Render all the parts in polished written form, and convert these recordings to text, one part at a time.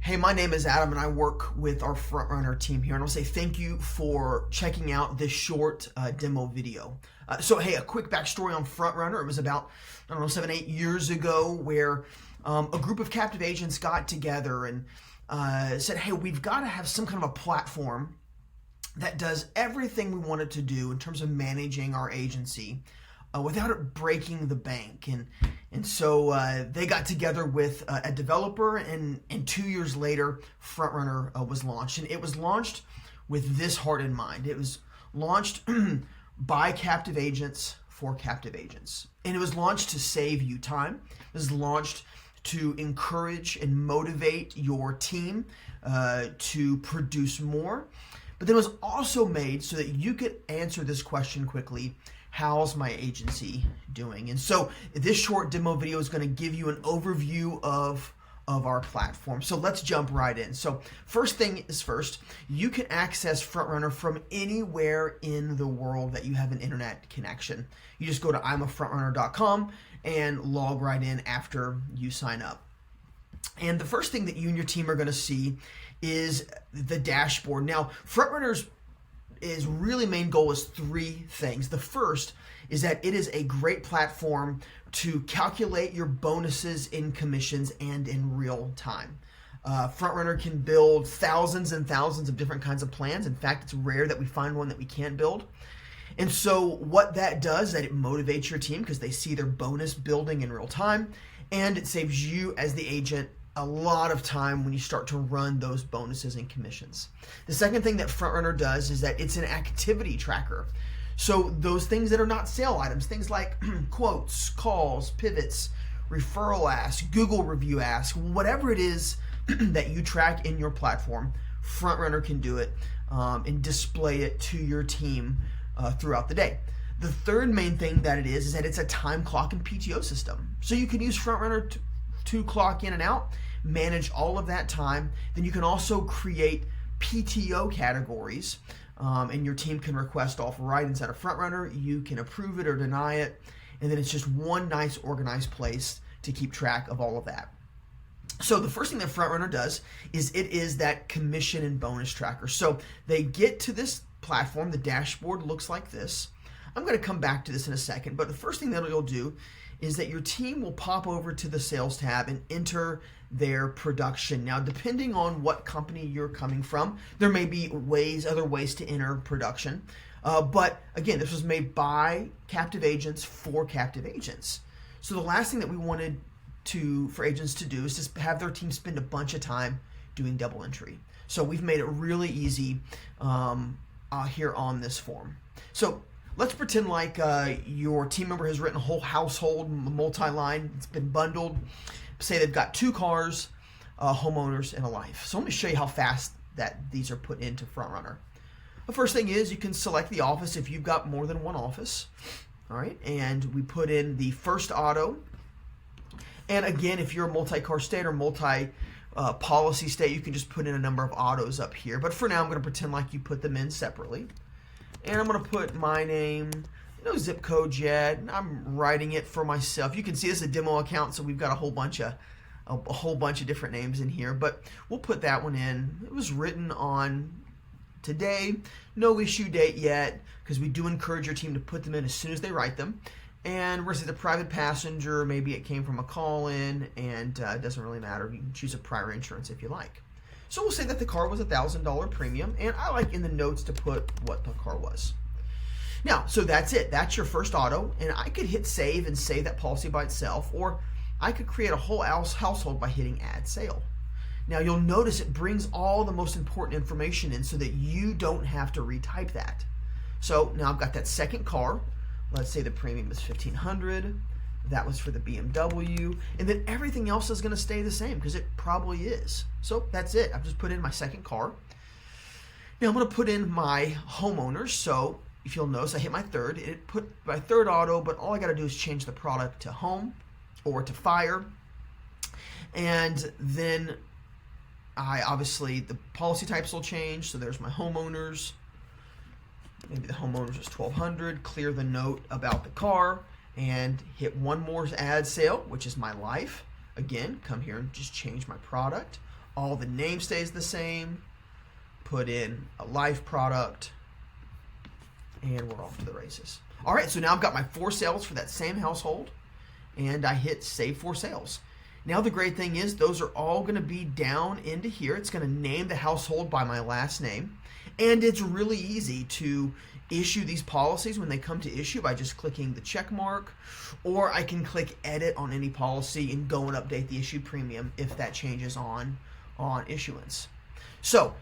Hey, my name is Adam and I work with our FrontRunner team here, and I'll say thank you for checking out this short demo video. Hey, a quick backstory on FrontRunner. It was about, 7-8 years ago where a group of captive agents got together and said, hey, we've got to have some kind of a platform that does everything we wanted to do in terms of managing our agency without it breaking the bank. And so they got together with a developer, and 2 years later, FrontRunner was launched. And it was launched with this heart in mind. It was launched by captive agents for captive agents. And it was launched to save you time. It was launched to encourage and motivate your team to produce more. But then it was also made so that you could answer this question quickly: how's my agency doing? And so this short demo video is going to give you an overview of our platform. So let's jump right in. So first thing is first, you can access FrontRunner from anywhere in the world that you have an internet connection. You just go to imafrontrunner.com and log right in after you sign up. And the first thing that you and your team are going to see is the dashboard. Now, FrontRunner's really main goal is three things. The first is that it is a great platform to calculate your bonuses in commissions and in real time. FrontRunner can build thousands and thousands of different kinds of plans. In fact, it's rare that we find one that we can't build. And so what that does is that it motivates your team because they see their bonus building in real time, and it saves you as the agent a lot of time when you start to run those bonuses and commissions. The second thing that FrontRunner does is that it's an activity tracker. So those things that are not sale items, things like quotes, calls, pivots, referral asks, Google review asks, whatever it is that you track in your platform, FrontRunner can do it and display it to your team throughout the day. The third main thing that it is that it's a time clock and PTO system. So you can use FrontRunner to clock in and out, manage all of that time. Then you can also create PTO categories, and your team can request off right inside of FrontRunner. You can approve it or deny it, and then it's just one nice organized place to keep track of all of that. So the first thing that FrontRunner does is it is that commission and bonus tracker. So they get to this platform. The dashboard looks like this. I'm going to come back to this in a second, but the first thing that it'll do is that your team will pop over to the sales tab and enter their production. Now, depending on what company you're coming from, there may be other ways to enter production. But again, this was made by captive agents for captive agents. So the last thing that we wanted for agents to do is just have their team spend a bunch of time doing double entry. So we've made it really easy here on this form. So let's pretend like your team member has written a whole household, multi-line. It's been bundled. Say they've got 2 cars, homeowners, and a life. So let me show you how fast that these are put into FrontRunner. The first thing is you can select the office if you've got more than one office. All right, and we put in the first auto. And again, if you're a multi-car state or multi-policy state, you can just put in a number of autos up here. But for now, I'm going to pretend like you put them in separately. And I'm going to put my name, no zip code yet. I'm writing it for myself. You can see this is a demo account, so we've got a whole bunch of different names in here. But we'll put that one in. It was written on today, no issue date yet, because we do encourage your team to put them in as soon as they write them. And we're going to say the private passenger, maybe it came from a call-in, and it doesn't really matter. You can choose a prior insurance if you like. So we'll say that the car was a $1,000 premium, and I like in the notes to put what the car was. Now, so that's it. That's your first auto, and I could hit save and save that policy by itself, or I could create a whole household by hitting add sale. Now you'll notice it brings all the most important information in so that you don't have to retype that. So now I've got that second car. Let's say the premium is $1,500. That was for the BMW, and then everything else is going to stay the same because it probably is. So that's it. I've just put in my second car. Now I'm going to put in my homeowners. So if you'll notice, I hit my third. It put my third auto, but all I got to do is change the product to home or to fire, and then obviously the policy types will change. So there's my homeowners. Maybe the homeowners was $1,200. Clear the note about the car. And hit one more add sale, which is my life. Again, come here and just change my product. All the name stays the same. Put in a life product, and we're off to the races. All right, so now I've got my 4 sales for that same household, and I hit Save 4 Sales. Now the great thing is those are all going to be down into here. It's going to name the household by my last name, and it's really easy to issue these policies when they come to issue by just clicking the check mark, or I can click Edit on any policy and go and update the issued premium if that changes on issuance. So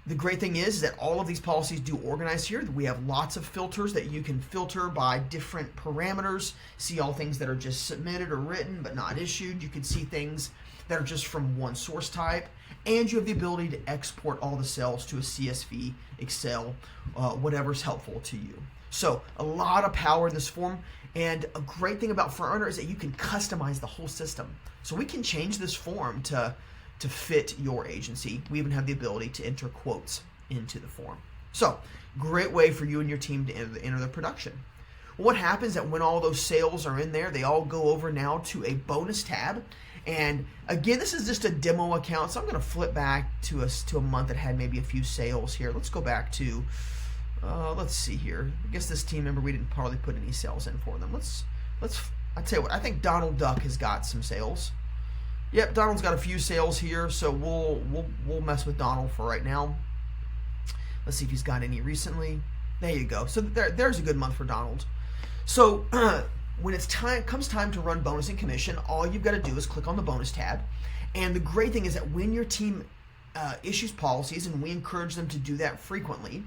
the great thing is that all of these policies do organize here. We have lots of filters that you can filter by different parameters, see all things that are just submitted or written but not issued. You can see things that are just from one source type, and you have the ability to export all the cells to a CSV, Excel, whatever's helpful to you. So a lot of power in this form, and a great thing about FrontRunner is that you can customize the whole system. So we can change this form to fit your agency. We even have the ability to enter quotes into the form. So, great way for you and your team to enter the production. What happens that when all those sales are in there, they all go over now to a bonus tab. And again, this is just a demo account, so I'm going to flip back to a month that had maybe a few sales here. Let's go back to, let's see here. I guess this team member, we didn't probably put any sales in for them. I'll tell you what, I think Donald Duck has got some sales. Yep, Donald's got a few sales here, so we'll mess with Donald for right now. Let's see if he's got any recently. There you go. So there's a good month for Donald. So when comes time to run bonus and commission, all you've got to do is click on the bonus tab. And the great thing is that when your team issues policies, and we encourage them to do that frequently,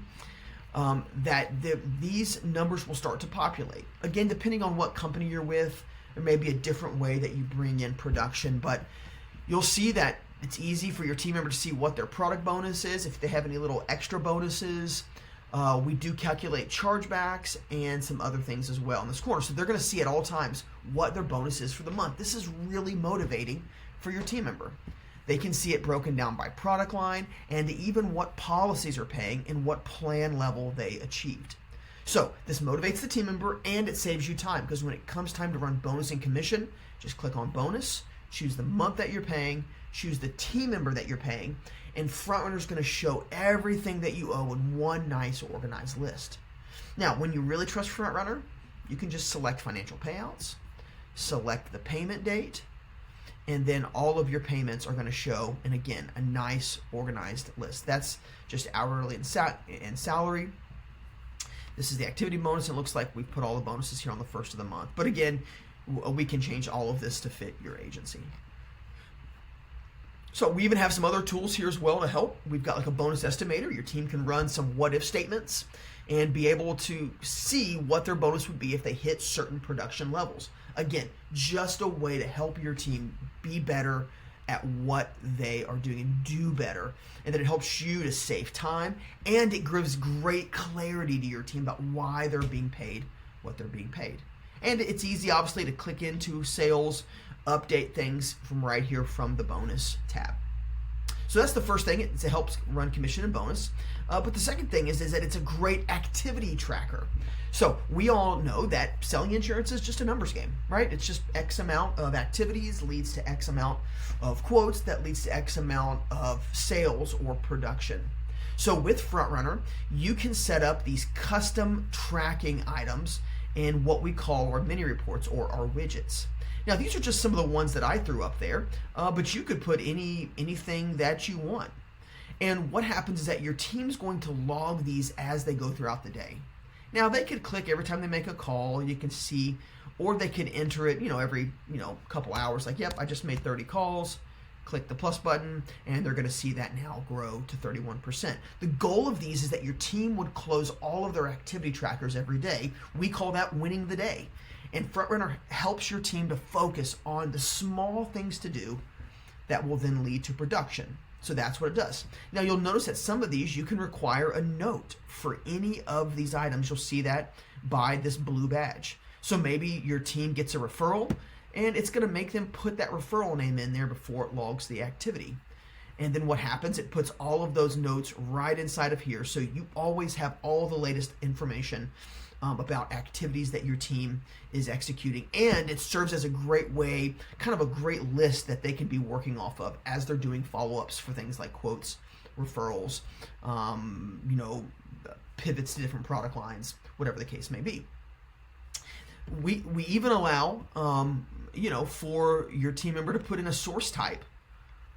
these numbers will start to populate. Again, depending on what company you're with, there may be a different way that you bring in production, but you'll see that it's easy for your team member to see what their product bonus is, if they have any little extra bonuses. We do calculate chargebacks and some other things as well in this corner. So they're going to see at all times what their bonus is for the month. This is really motivating for your team member. They can see it broken down by product line and even what policies are paying and what plan level they achieved. So this motivates the team member, and it saves you time, because when it comes time to run bonus and commission, just click on bonus, choose the month that you're paying, choose the team member that you're paying, and FrontRunner is going to show everything that you owe in one nice organized list. Now, when you really trust FrontRunner, you can just select financial payouts, select the payment date, and then all of your payments are going to show, and again, a nice organized list. That's just hourly and salary. This is the activity bonus. It looks like we've put all the bonuses here on the first of the month. But again, we can change all of this to fit your agency. So we even have some other tools here as well to help. We've got like a bonus estimator. Your team can run some what-if statements and be able to see what their bonus would be if they hit certain production levels. Again, just a way to help your team be better at what they are doing and do better, and that it helps you to save time, and it gives great clarity to your team about why they're being paid what they're being paid. And it's easy, obviously, to click into sales, update things from right here from the bonus tab. So that's the first thing. It helps run commission and bonus. But the second thing is that it's a great activity tracker. So we all know that selling insurance is just a numbers game, right? It's just X amount of activities leads to X amount of quotes that leads to X amount of sales or production. So with FrontRunner, you can set up these custom tracking items in what we call our mini reports or our widgets. Now, these are just some of the ones that I threw up there, but you could put anything that you want. And what happens is that your team's going to log these as they go throughout the day. Now, they could click every time they make a call, and you can see, or they could enter it, every, couple hours, like, yep, I just made 30 calls, click the plus button, and they're going to see that now grow to 31%. The goal of these is that your team would close all of their activity trackers every day. We call that winning the day. And FrontRunner helps your team to focus on the small things to do that will then lead to production. So that's what it does. Now you'll notice that some of these you can require a note for any of these items. You'll see that by this blue badge. So maybe your team gets a referral, and it's going to make them put that referral name in there before it logs the activity. And then what happens, it puts all of those notes right inside of here, so you always have all the latest information about activities that your team is executing. And it serves as a great way, kind of a great list that they can be working off of as they're doing follow-ups for things like quotes, referrals, pivots to different product lines, whatever the case may be. We even allow, for your team member to put in a source type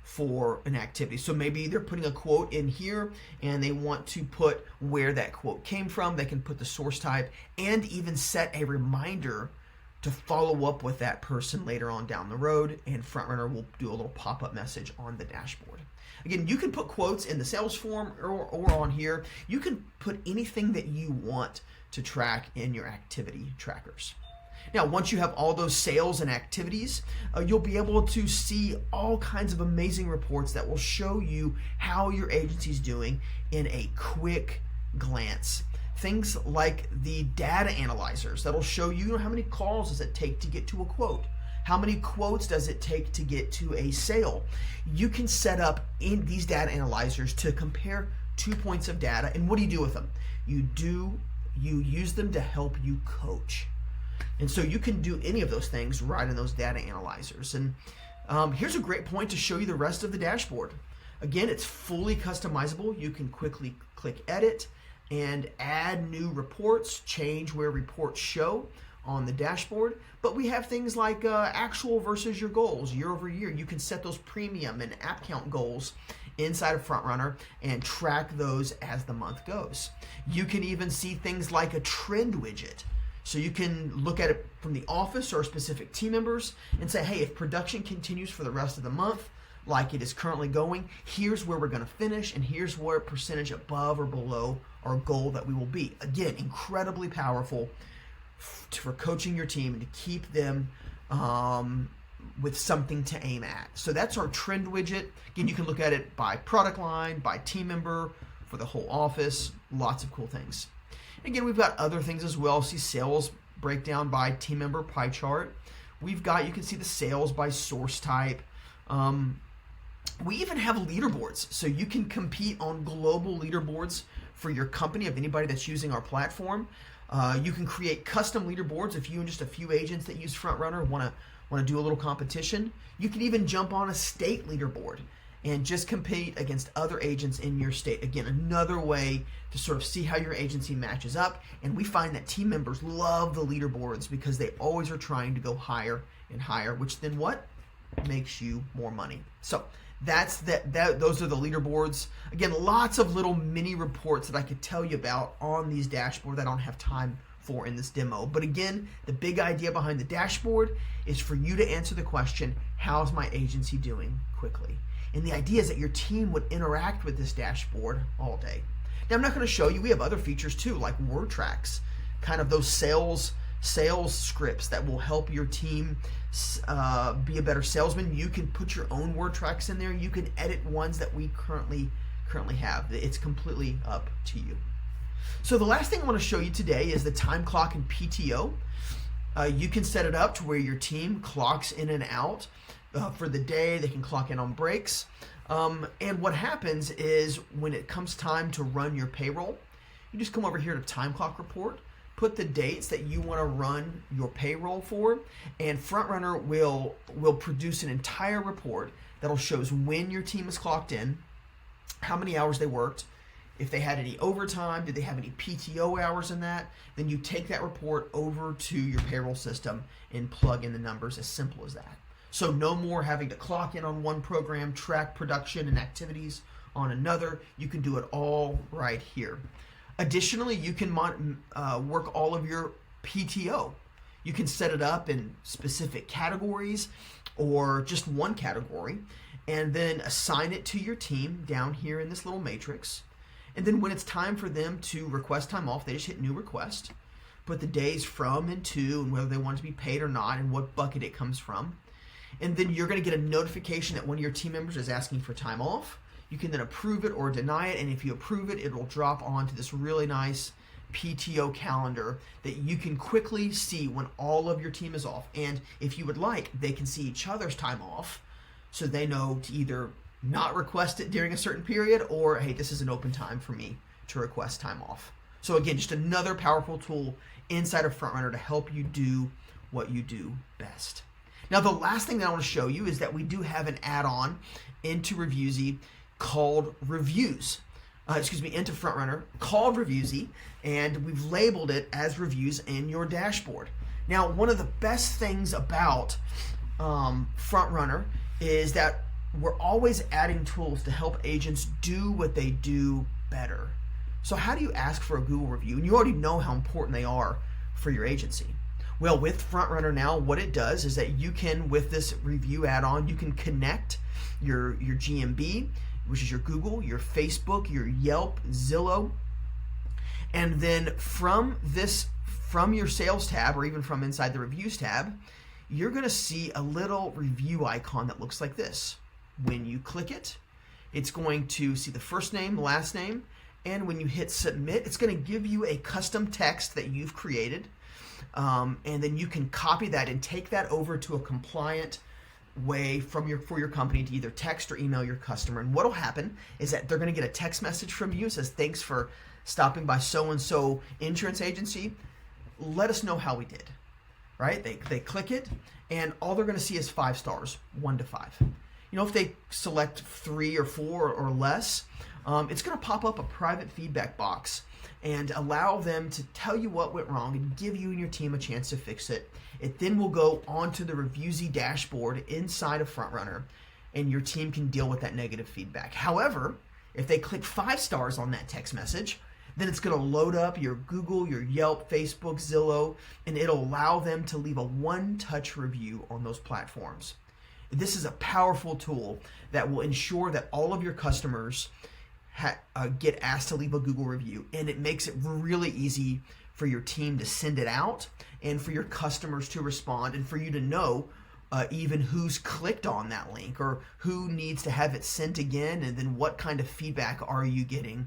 for an activity. So maybe they're putting a quote in here and they want to put where that quote came from. They can put the source type and even set a reminder to follow up with that person later on down the road, and FrontRunner will do a little pop-up message on the dashboard. Again, you can put quotes in the sales form or on here. You can put anything that you want to track in your activity trackers. Now, once you have all those sales and activities, you'll be able to see all kinds of amazing reports that will show you how your agency's doing in a quick glance. Things like the data analyzers that'll show you how many calls does it take to get to a quote. How many quotes does it take to get to a sale? You can set up in these data analyzers to compare 2 points of data, and what do you do with them? You use them to help you coach. And so you can do any of those things right in those data analyzers. And here's a great point to show you the rest of the dashboard. Again, it's fully customizable. You can quickly click edit and add new reports, change where reports show on the dashboard. But we have things like actual versus your goals year over year. You can set those premium and app count goals inside of FrontRunner and track those as the month goes. You can even see things like a trend widget. So you can look at it from the office or specific team members and say, hey, if production continues for the rest of the month like it is currently going, here's where we're going to finish, and here's where percentage above or below our goal that we will be. Again, incredibly powerful for coaching your team and to keep them with something to aim at. So that's our trend widget. Again, you can look at it by product line, by team member, for the whole office, lots of cool things. Again, we've got other things as well. See sales breakdown by team member pie chart. You can see the sales by source type. We even have leaderboards, so you can compete on global leaderboards for your company of anybody that's using our platform. You can create custom leaderboards if you and just a few agents that use FrontRunner want to do a little competition. You can even jump on a state leaderboard and just compete against other agents in your state. Again, another way to sort of see how your agency matches up. And we find that team members love the leaderboards because they always are trying to go higher and higher, which then what? Makes you more money. So those are the leaderboards. Again, lots of little mini reports that I could tell you about on these dashboards. I don't have time for in this demo. But again, the big idea behind the dashboard is for you to answer the question, how's my agency doing quickly? And the idea is that your team would interact with this dashboard all day. Now, I'm not going to show you. We have other features too, like word tracks, kind of those sales scripts that will help your team be a better salesman. You can put your own word tracks in there. You can edit ones that we currently have. It's completely up to you. So the last thing I want to show you today is the time clock and PTO. You can set it up to where your team clocks in and out for the day. They can clock in on breaks. And what happens is when it comes time to run your payroll, you just come over here to time clock report, put the dates that you want to run your payroll for, and FrontRunner will produce an entire report that'll shows when your team is clocked in, how many hours they worked, if they had any overtime, did they have any PTO hours in that. Then you take that report over to your payroll system and plug in the numbers, as simple as that. So no more having to clock in on one program, track production and activities on another. You can do it all right here. Additionally, you can work all of your PTO. You can set it up in specific categories or just one category, and then assign it to your team down here in this little matrix. And then when it's time for them to request time off, they just hit new request, put the days from and to, and whether they want it to be paid or not, and what bucket it comes from. And then you're going to get a notification that one of your team members is asking for time off. You can then approve it or deny it, and if you approve it, it will drop onto this really nice PTO calendar that you can quickly see when all of your team is off. And if you would like, they can see each other's time off, so they know to either not request it during a certain period, or hey, this is an open time for me to request time off. So again, just another powerful tool inside of FrontRunner to help you do what you do best. Now, the last thing that I want to show you is that we do have an add-on into Reviewsy called Reviews. Into FrontRunner called Reviewsy, and we've labeled it as Reviews in your dashboard. Now, one of the best things about FrontRunner is that we're always adding tools to help agents do what they do better. So how do you ask for a Google review? And you already know how important they are for your agency. Well, with FrontRunner now, what it does is that you can, with this review add-on, you can connect your GMB, which is your Google, your Facebook, your Yelp, Zillow, and then from your sales tab, or even from inside the reviews tab, you're going to see a little review icon that looks like this. When you click it, it's going to see the first name, last name, and when you hit submit, it's going to give you a custom text that you've created, and then you can copy that and take that over to a compliant way for your company to either text or email your customer. And what'll happen is that they're going to get a text message from you that says, "Thanks for stopping by so-and-so insurance agency. Let us know how we did." Right? They click it, and all they're going to see is 5 stars, 1 to 5. You know, if they select 3 or 4 or less, it's going to pop up a private feedback box and allow them to tell you what went wrong and give you and your team a chance to fix it. It then will go onto the Reviewsy dashboard inside of FrontRunner, and your team can deal with that negative feedback. However, if they click 5 stars on that text message, then it's going to load up your Google, your Yelp, Facebook, Zillow, and it'll allow them to leave a one-touch review on those platforms. This is a powerful tool that will ensure that all of your customers get asked to leave a Google review, and it makes it really easy for your team to send it out and for your customers to respond and for you to know even who's clicked on that link or who needs to have it sent again, and then what kind of feedback are you getting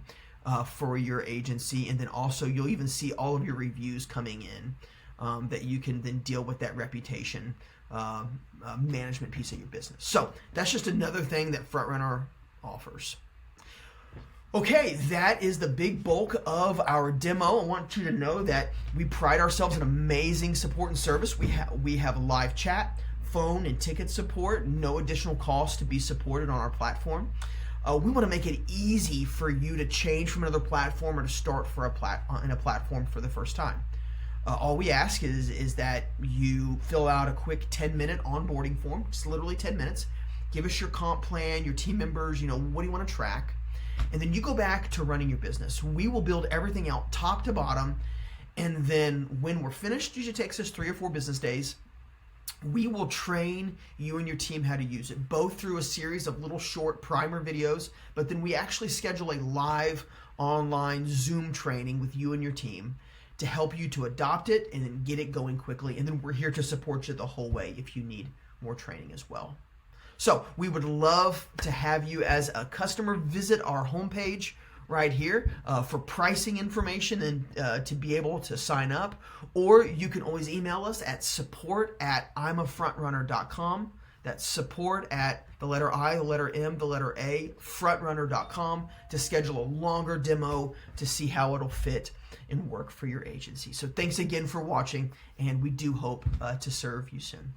for your agency. And then also you'll even see all of your reviews coming in that you can then deal with that reputation management piece of your business. So that's just another thing that FrontRunner offers. Okay, that is the big bulk of our demo. I want you to know that we pride ourselves in amazing support and service. We have live chat, phone, and ticket support, no additional cost to be supported on our platform. We want to make it easy for you to change from another platform or to start in a platform for the first time. All we ask is that you fill out a quick 10-minute onboarding form, just literally 10 minutes. Give us your comp plan, your team members, what do you want to track? And then you go back to running your business. We will build everything out top to bottom, and then when we're finished, usually takes us 3 or 4 business days, we will train you and your team how to use it, both through a series of little short primer videos, but then we actually schedule a live online Zoom training with you and your team to help you to adopt it and then get it going quickly. And then we're here to support you the whole way if you need more training as well. So we would love to have you as a customer visit our homepage right here for pricing information and to be able to sign up. Or you can always email us at support@imafrontrunner.com. That's support at the letter I, the letter M, the letter A, frontrunner.com to schedule a longer demo to see how it'll fit and work for your agency. So thanks again for watching, and we do hope to serve you soon.